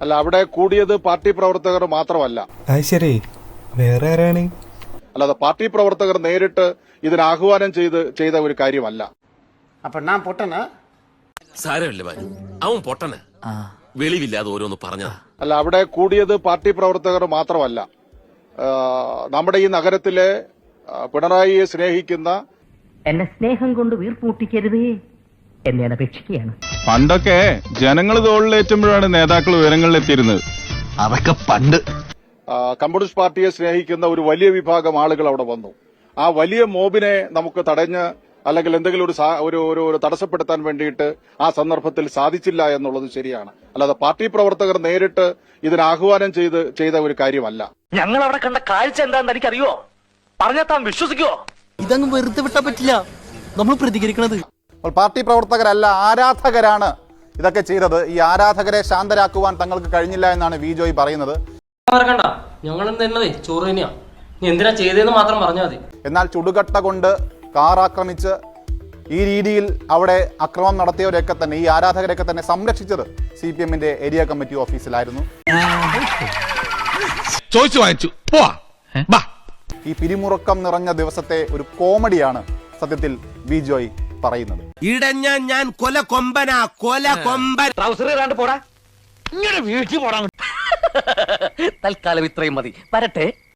അല്ല, അവിടെ കൂടിയത് പാർട്ടി പ്രവർത്തകർ മാത്രമല്ല. ശരി, വേറെ ആരാണ്? അല്ലാതെ പാർട്ടി പ്രവർത്തകർ നേരിട്ട് ഇതിന് ആഹ്വാനം ചെയ്ത ഒരു കാര്യമല്ല. അപ്പൊ ഞാൻ പൊട്ടനാ? സാരമില്ല ബാലു, അവൻ പൊട്ടന് വെളിവില്ലാതെ ഓരോന്ന് പറഞ്ഞതാ. അല്ല, അവിടെ കൂടിയത് പാർട്ടി പ്രവർത്തകർ മാത്രമല്ല. നമ്മുടെ ഈ നഗരത്തിലെ പിണറായിയെ സ്നേഹിക്കുന്ന, എന്നെ സ്നേഹം കൊണ്ട് വീർപ്പൂട്ടിക്കരുതേ എന്നെ അപേക്ഷിക്കുകയാണ്. പണ്ടൊക്കെ ജനങ്ങൾ തോളിലേറ്റുമ്പോഴാണ് നേതാക്കൾ വിവരങ്ങളിലെത്തിയിരുന്നത്. അതൊക്കെ പണ്ട്. കമ്മ്യൂണിസ്റ്റ് പാർട്ടിയെ സ്നേഹിക്കുന്ന ഒരു വലിയ വിഭാഗം ആളുകൾ അവിടെ വന്നു. ആ വലിയ മോബിനെ നമുക്ക് തടഞ്ഞ് അല്ലെങ്കിൽ എന്തെങ്കിലും ഒരു തടസ്സപ്പെടുത്താൻ വേണ്ടിയിട്ട് ആ സന്ദർഭത്തിൽ സാധിച്ചില്ല എന്നുള്ളത് ശരിയാണ്. അല്ലാതെ പാർട്ടി പ്രവർത്തകർ നേരിട്ട് ഇതിന് ആഹ്വാനം ചെയ്ത ഒരു കാര്യമല്ല. ഞങ്ങൾ അവിടെ കണ്ട കാഴ്ച എന്താണെന്ന് എനിക്കറിയോ? പറഞ്ഞാൽ താൻ വിശ്വസിക്കുവോ? ഇതങ്ങ് വെറുതെ വിട്ടാ പറ്റില്ല, നമ്മൾ പ്രതികരിക്കണത്. പാർട്ടി പ്രവർത്തകരല്ല, ആരാധകരാണ് ഇതൊക്കെ ചെയ്തത്. ഈ ആരാധകരെ ശാന്തരാക്കുവാൻ തങ്ങൾക്ക് കഴിഞ്ഞില്ല എന്നാണ് വി ജോയ് പറയുന്നത്. ചോറ് തന്നെയാ, എന്തിനാ ചെയ്തതെന്ന് മാത്രം പറഞ്ഞാൽ മതി. എന്നാൽ ചുടുകട്ട കൊണ്ട് കാർ ആക്രമിച്ച് ഈ രീതിയിൽ അവിടെ അക്രമം നടത്തിയവരൊക്കെ തന്നെ, ഈ ആരാധകരൊക്കെ തന്നെ സംരക്ഷിച്ചത് CPM-ന്റെ ഏരിയ കമ്മിറ്റി ഓഫീസിലായിരുന്നു. ഈ പിരിമുറുക്കം നിറഞ്ഞ ദിവസത്തെ ഒരു കോമഡിയാണ് സത്യത്തിൽ വി ജോയ് പറയുന്നത്. ഞാൻ കൊല കൊമ്പനാ, കൊല കൊമ്പൻ. പോടാ, ഇങ്ങനെ വീഴ്ച പോടാ. തൽക്കാലം ഇത്രയും മതി, വരട്ടെ.